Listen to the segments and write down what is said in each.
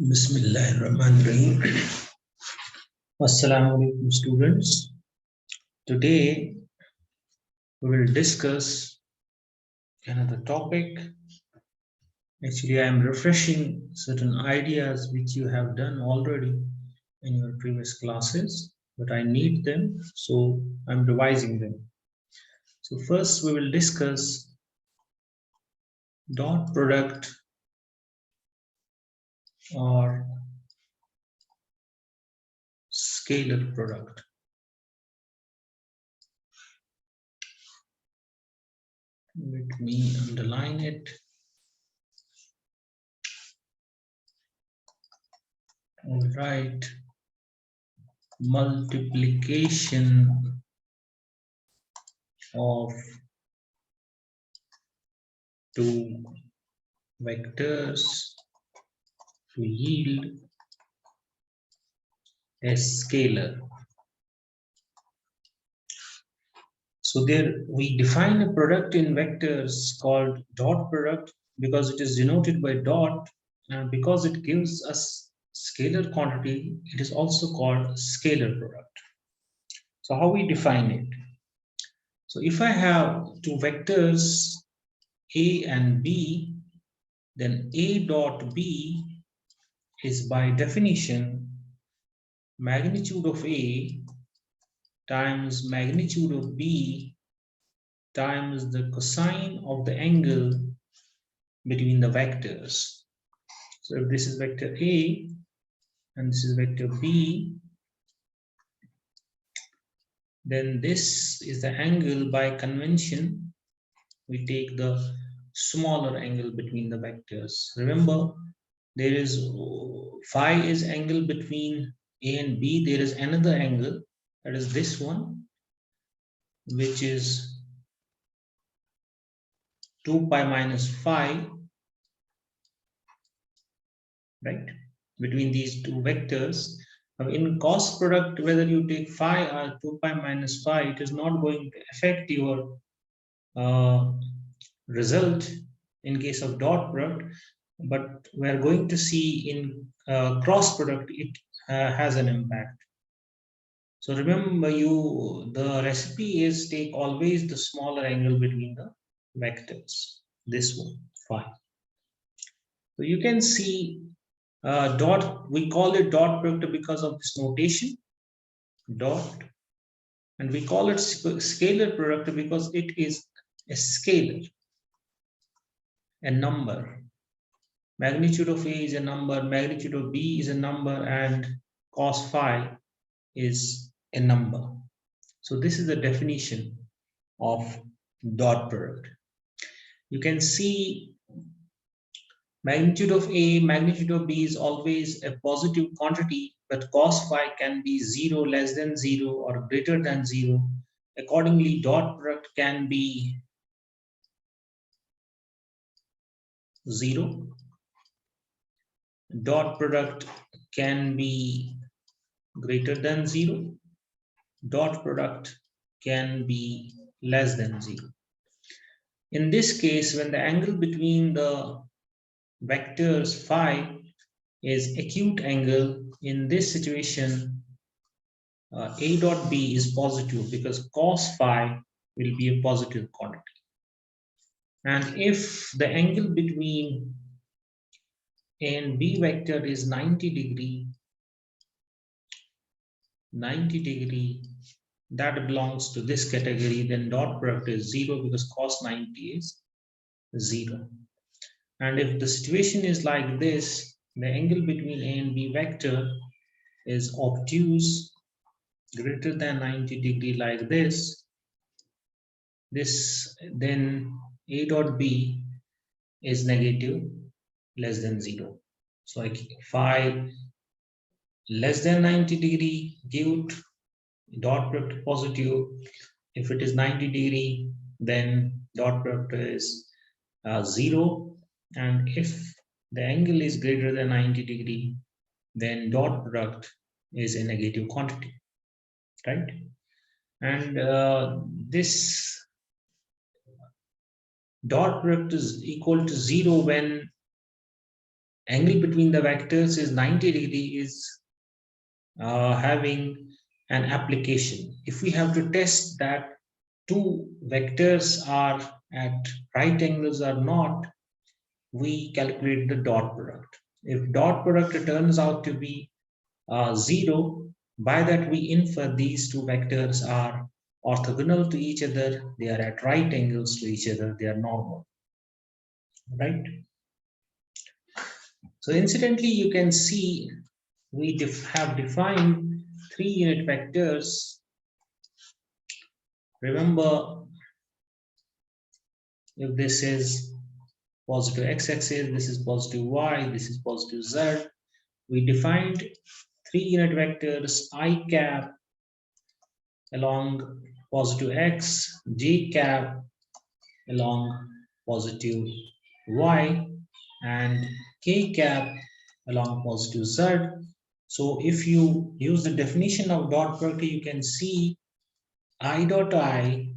Bismillahirrahmanirrahim. Assalamu alaikum, students. Today we will discuss another topic. Actually, I am refreshing certain ideas which you have done already in your previous classes, but I need them, so I'm revising them. So first we will discuss dot product or scalar product. Let me underline it. All right. Multiplication of two vectors to yield a scalar. So there we define a product in vectors called dot product because it is denoted by dot, and because it gives us scalar quantity, it is also called scalar product. So how we define it? So if I have two vectors A and B, then A dot B is by definition magnitude of A times magnitude of B times the cosine of the angle between the vectors. So if this is vector A and this is vector B, then this is the angle. By convention, we take the smaller angle between the vectors. Remember, there is phi is angle between A and B. There is another angle, that is this one, which is 2 pi minus phi, right, between these two vectors. Now in cross product, whether you take phi or 2 pi minus phi, it is not going to affect your result in case of dot product, but we are going to see in cross product it has an impact. So remember, the recipe is take always the smaller angle between the vectors, this one, phi. So you can see dot, we call it dot product because of this notation, dot, and we call it scalar product because it is a scalar, a number. Magnitude of A is a number, magnitude of B is a number, and cos phi is a number. So this is the definition of dot product. You can see magnitude of A, magnitude of B is always a positive quantity, but cos phi can be 0, less than 0, or greater than 0. Accordingly, dot product can be 0. Dot product can be greater than 0. Dot product can be less than 0. In this case, when the angle between the vectors phi is acute angle, in this situation, A dot B is positive because cos phi will be a positive quantity. And if the angle between A and B vector is 90 degree, that belongs to this category, then dot product is 0 because cos 90 is 0. And if the situation is like this, the angle between A and B vector is obtuse, greater than 90 degree, like this, then A dot B is negative, less than 0. So phi less than 90 degree give dot product positive. If it is 90 degree, then dot product is 0. And if the angle is greater than 90 degree, then dot product is a negative quantity, right? And this dot product is equal to 0 when angle between the vectors is 90 degree is having an application. If we have to test that two vectors are at right angles or not, we calculate the dot product. If dot product turns out to be 0, by that we infer these two vectors are orthogonal to each other, they are at right angles to each other, they are normal, right? So incidentally, you can see we have defined 3-unit vectors. Remember, if this is positive x-axis, this is positive y, this is positive z, we defined 3-unit vectors I cap along positive x, j cap along positive y, and k cap along positive z. So if you use the definition of dot product, you can see I dot I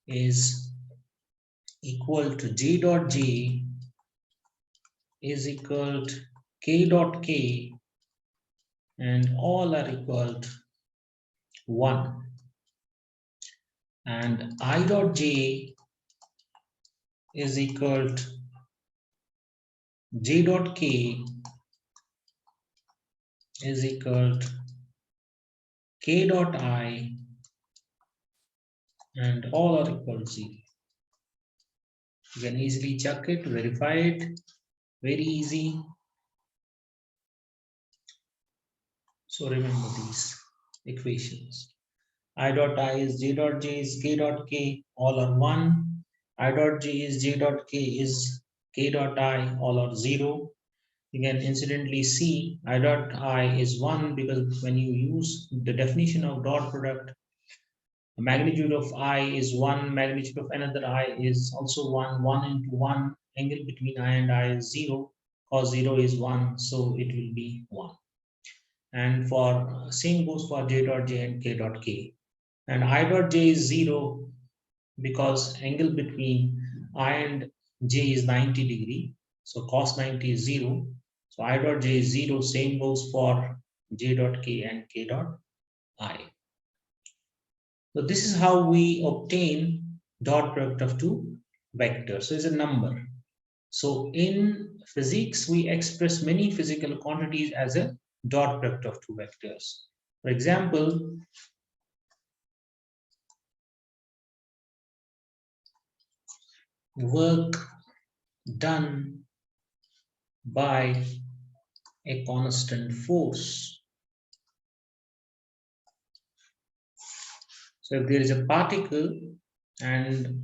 is equal to j dot j is equal to k dot k, and all are equal to 1. And I dot j is equal to j dot k is equal to k dot I, and all are equal to 0. You can easily check it, verify it, very easy. So remember these equations. I dot I is j dot j is k dot k, all are 1. I dot j is j dot k is k dot I, all are 0. You can incidentally see I dot I is 1 because when you use the definition of dot product, the magnitude of I is 1, magnitude of another I is also 1, 1 into 1, angle between I and I is 0, cos 0 is 1, so it will be 1. And for same goes for j dot j and k dot k. And I dot j is 0 because angle between I and j is 90 degree, so cos 90 is 0. So I dot j is 0, same goes for j dot k and k dot I. So this is how we obtain dot product of two vectors. So it's a number. So in physics, we express many physical quantities as a dot product of two vectors. For example, work done by a constant force. So if there is a particle and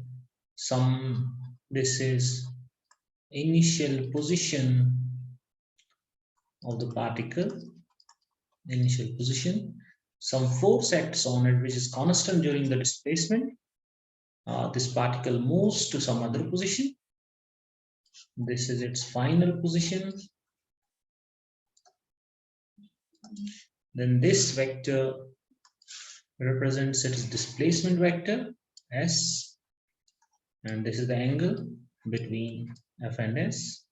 this is initial position of the particle, initial position, some force acts on it which is constant during the displacement. This particle moves to some other position. This is its final position. Then this vector represents its displacement vector S, and this is the angle between F and S.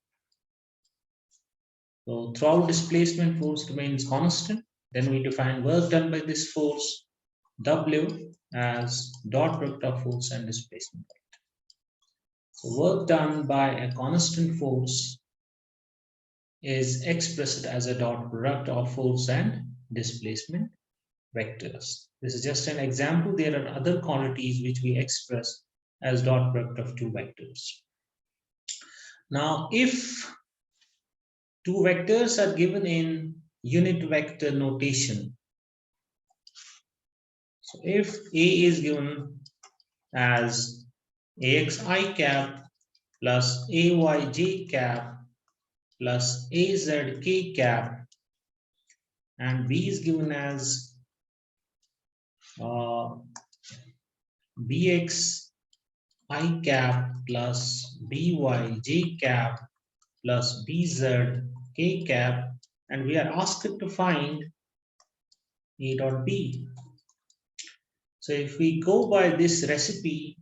So throughout displacement, force remains constant. Then we define work done by this force W as dot product of force and displacement. So work done by a constant force is expressed as a dot product of force and displacement vectors. This is just an example. There are other quantities which we express as dot product of two vectors. Now, if two vectors are given in unit vector notation, so if A is given as AXI cap plus AYJ cap plus AZK cap, and B is given as BX I cap plus BYJ cap plus BZ K cap, and we are asked to find A dot B. So if we go by this recipe,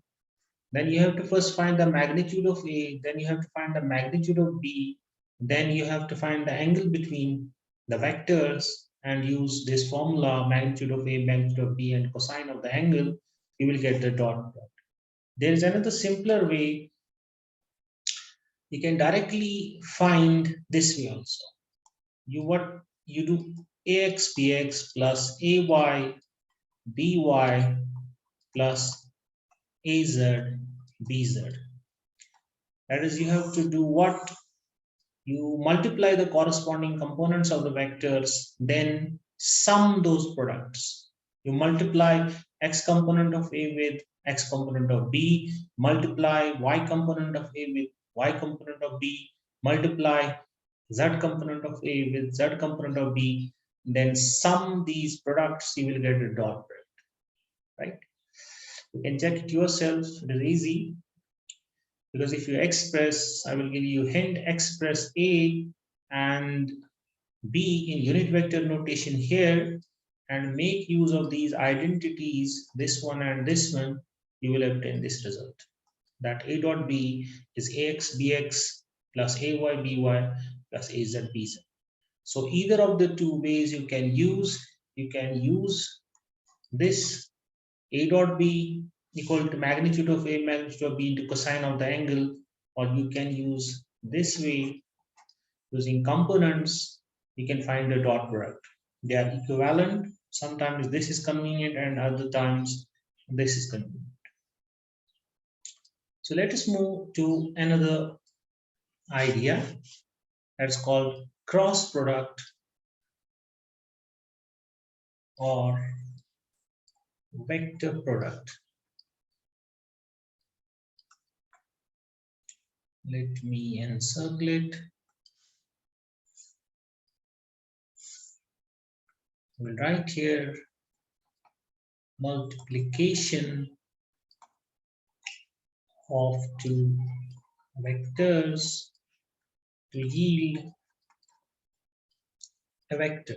then you have to first find the magnitude of A, then you have to find the magnitude of B, then you have to find the angle between the vectors and use this formula, magnitude of A, magnitude of B, and cosine of the angle. You will get the dot product. There is another simpler way. You can directly find this way also. You do ax bx plus ay by plus az bz. That is, you have to do what? You multiply the corresponding components of the vectors, then sum those products. You multiply x component of A with x component of B, multiply y component of A with y component of B, multiply z component of A with z component of B, then sum these products, you will get a dot product, right? You can check it yourself, it is easy. Because if you express, I will give you a hint, express A and B in unit vector notation here and make use of these identities, this one and this one, you will obtain this result. That A dot B is AX BX plus AY BY plus AZ BZ. So either of the two ways you can use this A dot B equal to magnitude of A, magnitude of B into cosine of the angle, or you can use this way, using components, you can find the dot product. They are equivalent. Sometimes this is convenient and other times this is convenient. So let us move to another idea that's called cross product or vector product. Let me encircle it. We'll write here multiplication of two vectors to yield a vector.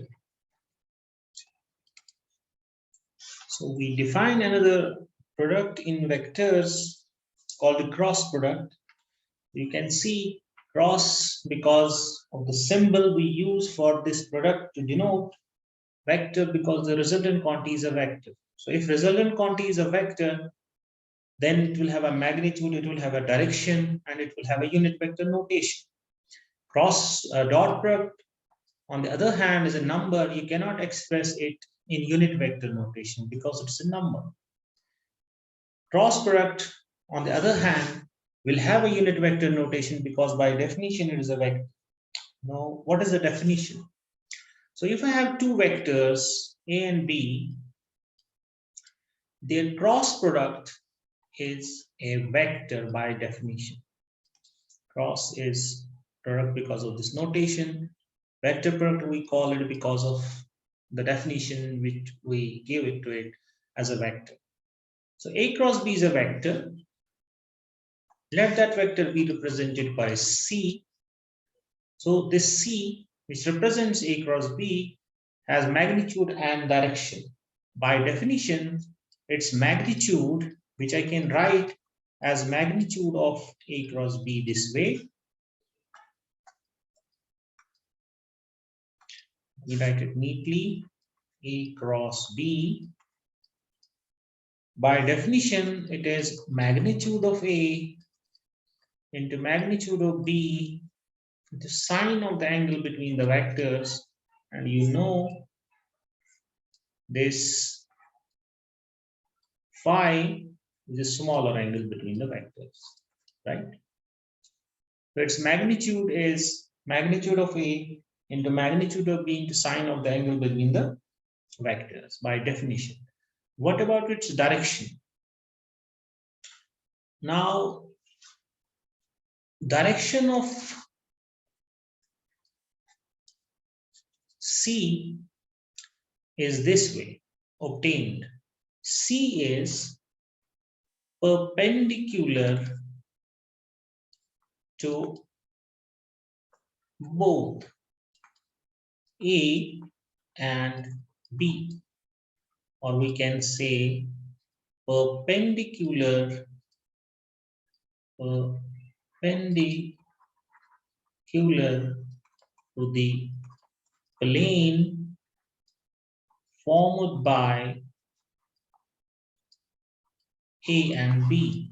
So we define another product in vectors called the cross product. You can see cross because of the symbol we use for this product to denote vector, because the resultant quantity is a vector. So if resultant quantity is a vector, then it will have a magnitude, it will have a direction, and it will have a unit vector notation. Cross dot product, on the other hand, is a number. You cannot express it in unit vector notation because it's a number. Cross product, on the other hand, will have a unit vector notation because by definition it is a vector. Now, what is the definition? So if I have two vectors, A and B, their cross product is a vector by definition. Cross is product because of this notation. Vector product we call it because of the definition which we give it to it as a vector. So A cross B is a vector. Let that vector be represented by C. So this C, which represents A cross B, has magnitude and direction. By definition, its magnitude, which I can write as magnitude of A cross B this way. We write it neatly, A cross B. By definition, it is magnitude of A into magnitude of B, the sine of the angle between the vectors, and you know this phi is a smaller angle between the vectors, right? So its magnitude is magnitude of A into magnitude of B into sine of the angle between the vectors by definition. What about its direction? Now, direction of C is this way obtained. C is perpendicular to both A and B, or we can say perpendicular to the plane formed by A and B.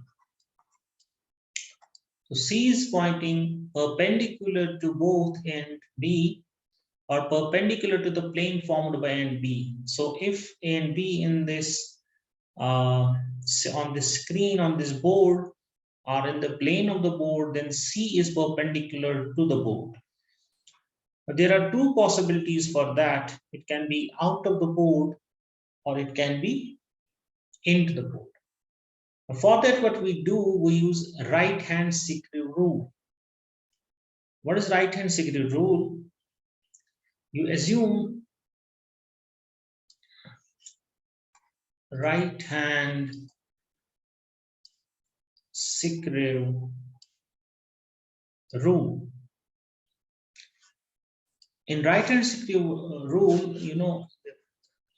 So C is pointing perpendicular to both A and B, or perpendicular to the plane formed by A and B. So if A and B in this on the screen on this board are in the plane of the board, then C is perpendicular to the board. But there are two possibilities for that. It can be out of the board or it can be into the board. For that, what we do, we use right-hand secret rule. What is right-hand secret rule? You assume right-hand secret rule. In right-hand secret rule, you know,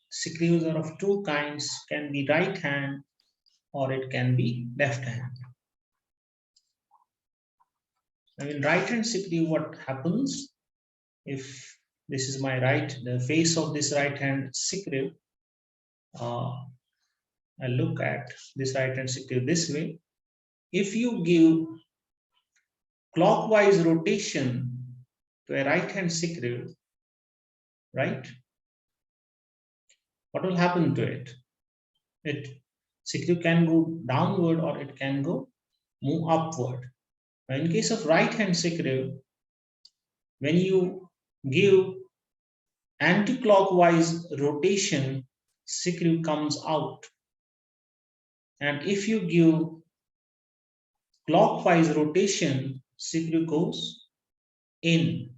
secrets are of two kinds, can be right hand or it can be left hand. Now in right hand secret, what happens if this is my right, the face of this right hand secret, I look at this right hand secret this way. If you give clockwise rotation to a right hand secret, right, what will happen to it? Secret can go downward or it can go move upward. Now in case of right hand secret, when you give anti-clockwise rotation, secret comes out. And if you give clockwise rotation, secret goes in.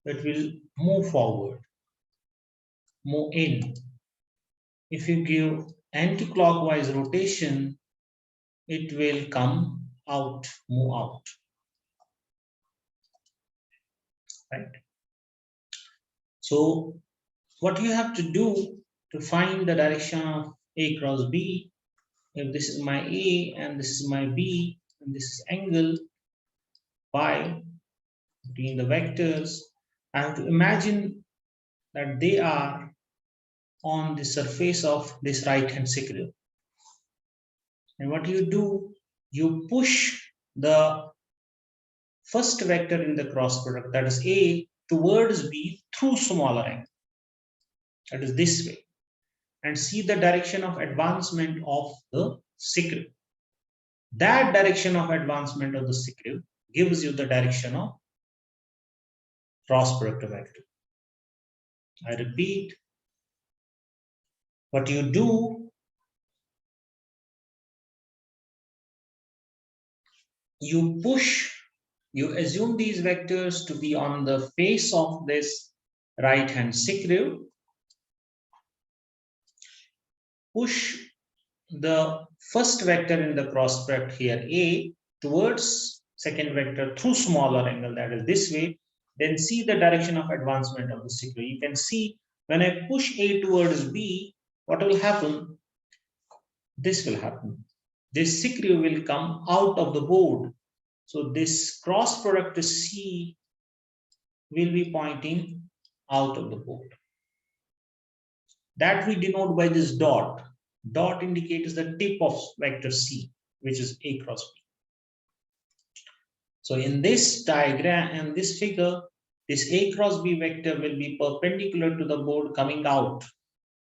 It will move forward, move in. If you give anti-clockwise rotation, it will come out, move out. Right? So what you have to do to find the direction of A cross B, if this is my A and this is my B, and this is angle phi between the vectors, I have to imagine that they are on the surface of this right hand secret. And what you do, you push the first vector in the cross product, that is A, towards B through smaller angle. That is this way. And see the direction of advancement of the secret. That direction of advancement of the secret gives you the direction of cross product vector. I repeat, what you do, you push, you assume these vectors to be on the face of this right hand secret, push the first vector in the cross product here A towards second vector through smaller angle, that is this way, then see the direction of advancement of the secret. You can see when I push A towards B, what will happen? This will happen. This secret will come out of the board. So this cross product C will be pointing out of the board. That we denote by this dot. Dot indicates the tip of vector C, which is A cross B. So in this diagram and this figure, this A cross B vector will be perpendicular to the board coming out.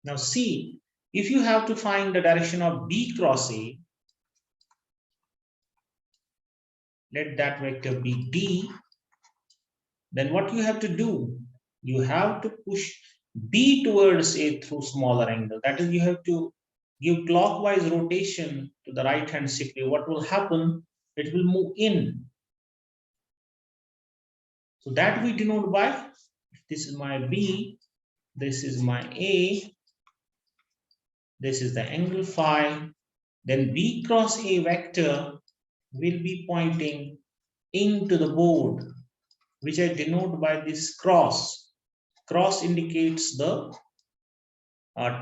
Now see, if you have to find the direction of B cross A, let that vector be D, then what you have to do? You have to push B towards A through smaller angle. That is, you have to give clockwise rotation to the right hand secret. What will happen? It will move in. So that we denote by, this is my B, this is my A, this is the angle phi, then B cross A vector will be pointing into the board, which I denote by this cross. Cross indicates the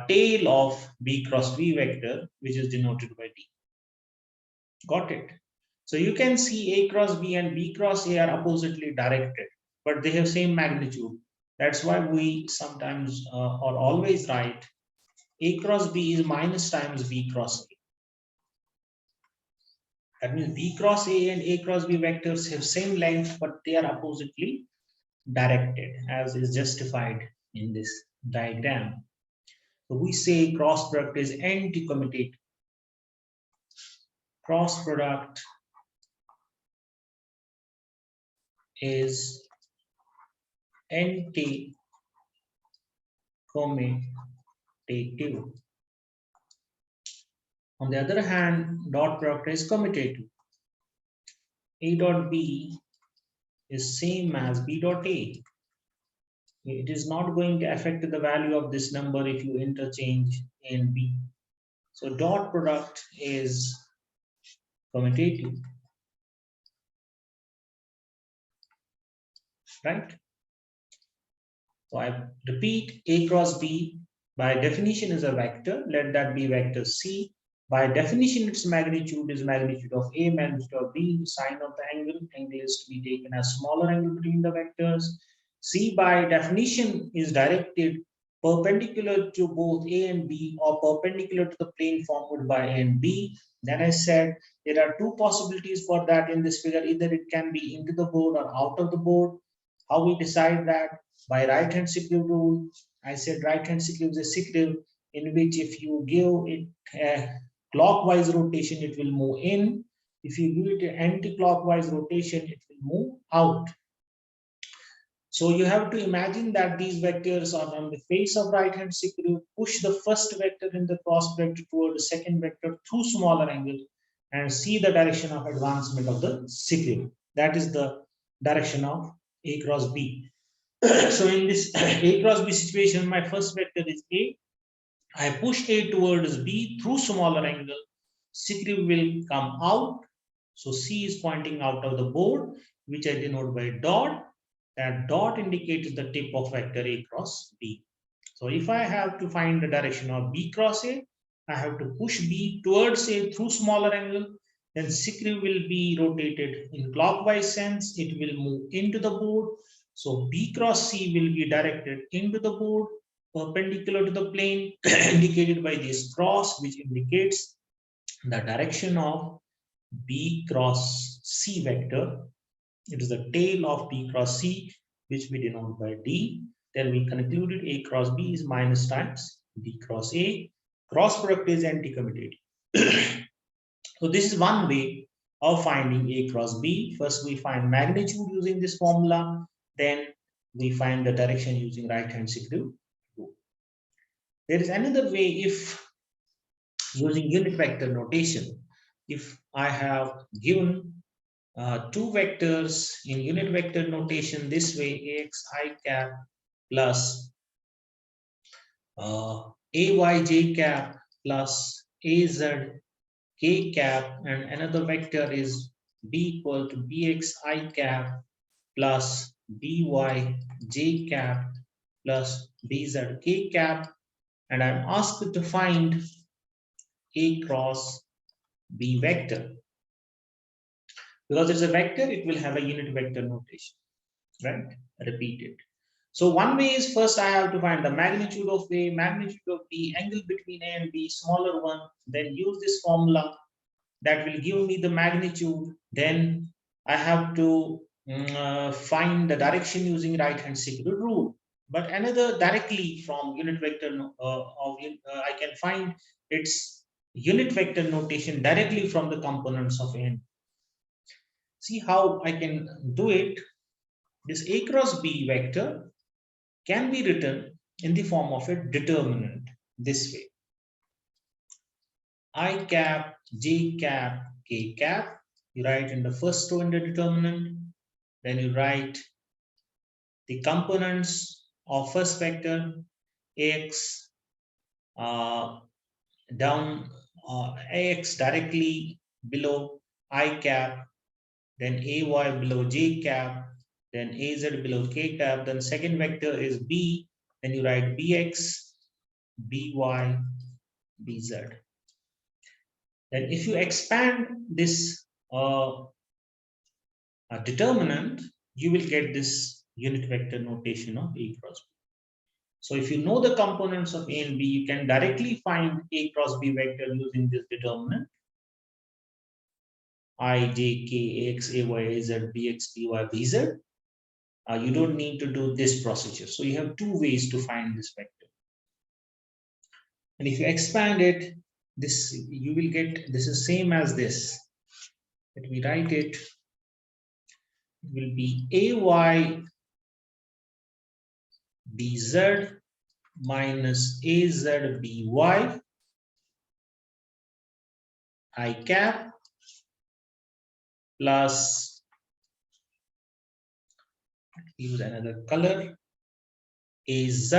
tail of B cross B vector, which is denoted by D. Got it? So you can see A cross B and B cross A are oppositely directed, but they have same magnitude. That's why we sometimes or always write A cross B is minus times B cross A. That means B cross A and A cross B vectors have same length, but they are oppositely directed, as is justified in this diagram. So we say cross product is anti-commutative. Cross product is anti-commutative. On the other hand, dot product is commutative. A dot B is same as B dot A. It is not going to affect the value of this number if you interchange A and B. So dot product is commutative, right? So I repeat, A cross B by definition is a vector. Let that be vector C. By definition, its magnitude is magnitude of A, magnitude of B, sine of the angle. Angle is to be taken as smaller angle between the vectors. C by definition is directed perpendicular to both A and B or perpendicular to the plane formed by A and B. Then I said there are two possibilities for that in this figure. Either it can be into the board or out of the board. How we decide that? By right-hand secant rule. I said right-hand secant is a secant in which if you give it a clockwise rotation, it will move in. If you give it an anti-clockwise rotation, it will move out. So you have to imagine that these vectors are on the face of right-hand secant. Push the first vector in the cross vector toward the second vector through smaller angle and see the direction of advancement of the secant. That is the direction of A cross B. So in this A cross B situation, my first vector is A. I push A towards B through smaller angle. Secant will come out. So C is pointing out of the board, which I denote by dot. That dot indicates the tip of vector A cross B. So if I have to find the direction of B cross A, I have to push B towards A through smaller angle. Then secant will be rotated in clockwise sense. It will move into the board. So B cross C will be directed into the board, perpendicular to the plane, indicated by this cross, which indicates the direction of B cross C vector. It is the tail of B cross C, which we denote by D. Then we concluded A cross B is minus times B cross A. Cross product is anti-commutative. So this is one way of finding A cross B. First, we find magnitude using this formula. Then we find the direction using right-hand secant. There is another way if using unit vector notation. If I have given two vectors in unit vector notation this way, ax I cap plus ayj cap plus az k cap, and another vector is b equal to bx I cap plus by j cap plus bz k cap, and I'm asked to find A cross B vector. Because it's a vector, it will have a unit vector notation, right? Repeat it. So one way is first I have to find the magnitude of A, magnitude of B, angle between A and B, smaller one, then use this formula that will give me the magnitude. Then I have to find the direction using right-hand secant rule. But another directly from unit vector I can find its unit vector notation directly from the components of A and B. See how I can do it. This A cross B vector can be written in the form of a determinant this way. I cap, J cap, K cap. You write in the first row in the determinant. Then you write the components of first vector, Ax down, Ax directly below I cap, then Ay below J cap, then Az below K cap, then second vector is B, then you write Bx, By, Bz. Then if you expand this a determinant, you will get this unit vector notation of A cross B. So if you know the components of A and B, you can directly find A cross B vector using this determinant. I, J, K, X, A, Y, A, Z, B, X, B, Y, B, Z. You don't need to do this procedure. So you have two ways to find this vector. And if you expand it, this you will get, this is same as this. Let me write it. It will be AY BZ minus AZ BY I cap plus, use another color, AZ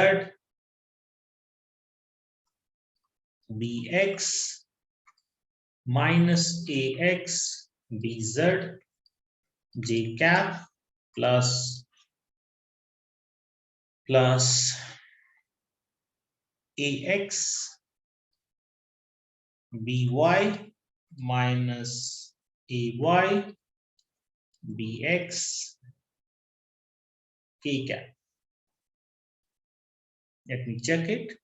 BX minus AX BZ J cap plus AX BY minus AY BX K cap. Let me check it.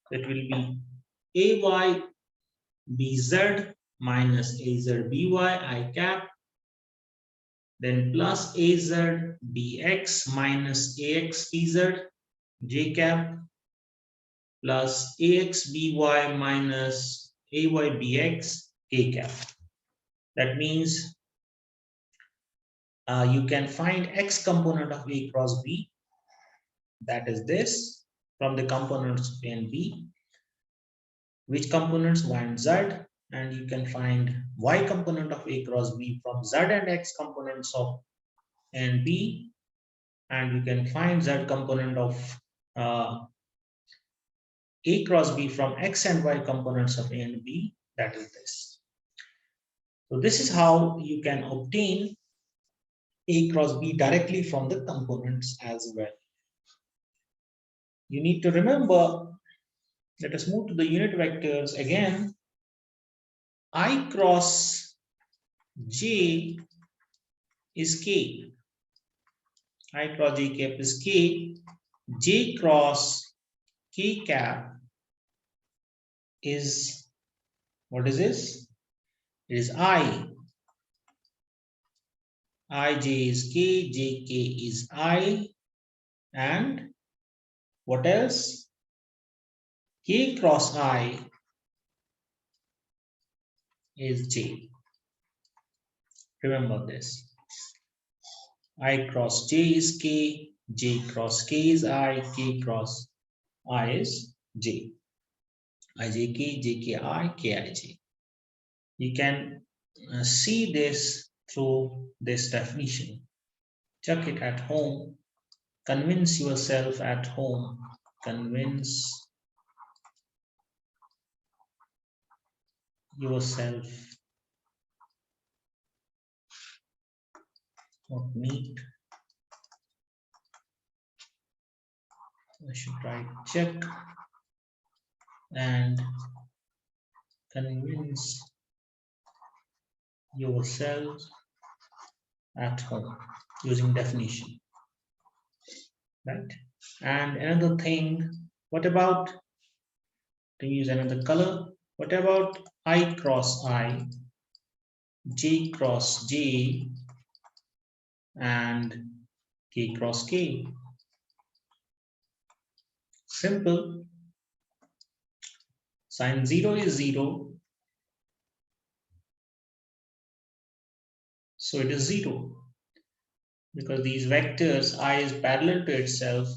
It will be AY BZ minus AZ BY I cap, then plus AZ BX minus AX BZ J cap, plus AX BY minus AY BX K cap. That means you can find X component of A cross B, that is this, from the components A and B. Which components? Y and Z, and you can find Y component of A cross B from Z and X components of A and B, and you can find Z component of A cross B from X and Y components of A and B, that is this. So this is how you can obtain A cross B directly from the components as well. You need to remember, let us move to the unit vectors again. I cross J is K. I cross J cap is K. J cross K cap is, what is this? It is I. Ij is K, Jk is I, and what else? K cross I is J. Remember this. I cross J is K, J cross K is I, K cross I is J. Ijk, Jki, Kij. You can see this through this definition. Check it at home. Convince yourself at home. Convince yourself. Not meet. I should write check and convince yourself at home using definition, right? And another thing, what about, to use another color, what about I cross I, J cross J, and K cross K? Simple. Sign 0 is 0. So it is 0. Because these vectors, I is parallel to itself.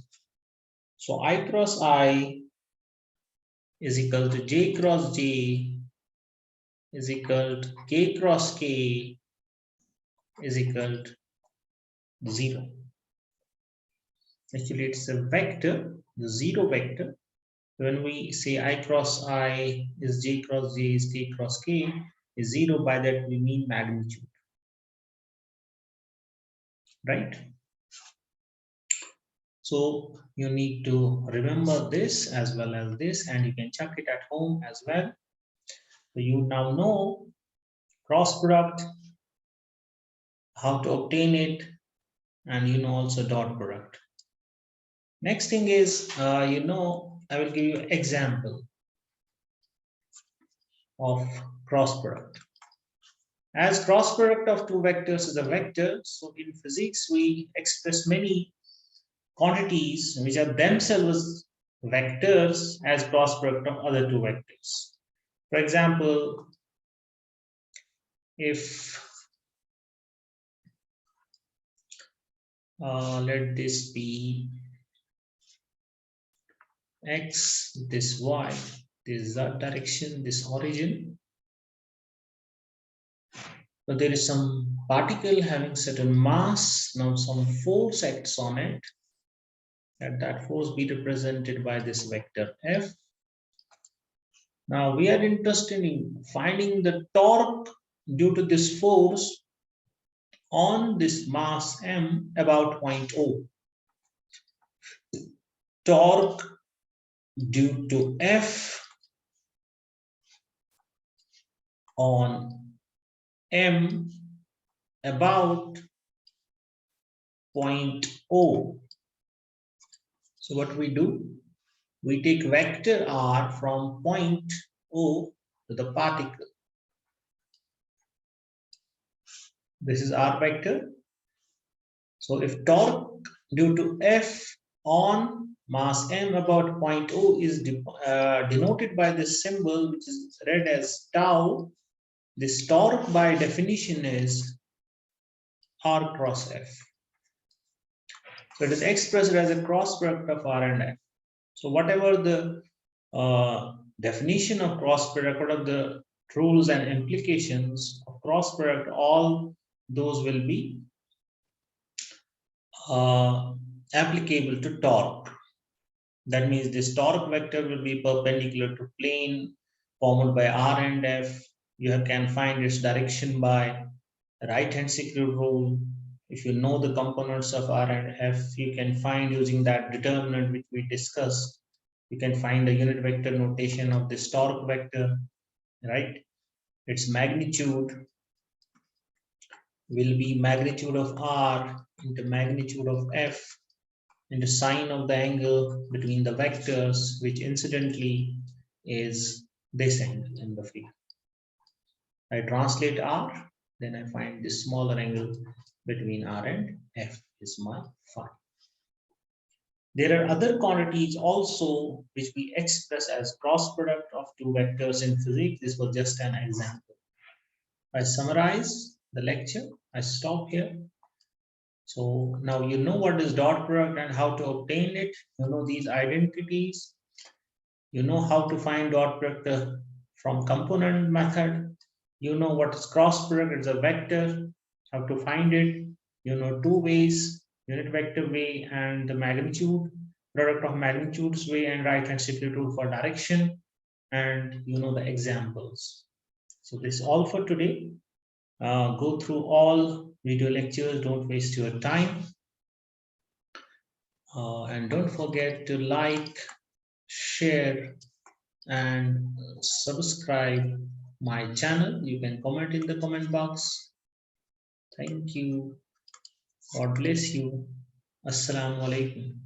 So I cross I is equal to J cross J is equal to K cross K is equal to 0. Actually, it's a vector, the 0 vector. When we say I cross I is J cross J is K cross K is 0, by that we mean magnitude, right? So you need to remember this as well as this, and you can check it at home as well. So you now know cross product, how to obtain it, and also dot product. Next thing is, I will give you example of cross product. As cross product of two vectors is a vector, so in physics we express many quantities which are themselves vectors as cross product of other two vectors. For example, if let this be x, this y, this z direction, this origin. So there is some particle having certain mass, now some force acts on it, let that force be represented by this vector f. Now we are interested in finding the torque due to this force on this mass m about point O. Torque due to F on M about point O. So what we do? We take vector r from point O to the particle. This is r vector. So if torque due to F on mass m about point O is denoted by this symbol, which is read as tau, this torque by definition is r cross F. So it is expressed as a cross product of r and F. So whatever the definition of cross product, what are the rules and implications of cross product, all those will be applicable to torque. That means this torque vector will be perpendicular to plane formed by r and F. You can find its direction by right hand secret rule. If you know the components of r and F, you can find using that determinant which we discussed. You can find the unit vector notation of this torque vector, right? Its magnitude will be magnitude of r into magnitude of F into sine of the angle between the vectors, which incidentally is this angle in the field. I translate r, then I find this smaller angle between r and F is my phi. There are other quantities also which we express as cross product of two vectors in physics. This was just an example. I summarize the lecture. I stop here. So now you know what is dot product and how to obtain it. You know these identities. You know how to find dot product from component method. You know what is cross product. It's a vector. How to find it. You know two ways, unit vector way and the magnitude, product of magnitudes way, and right hand secret rule for direction. And you know the examples. So this is all for today. Go through all video lectures. Don't waste your time. And don't forget to like, share, and subscribe my channel. You can comment in the comment box. Thank you. God bless you. Assalamu alaikum.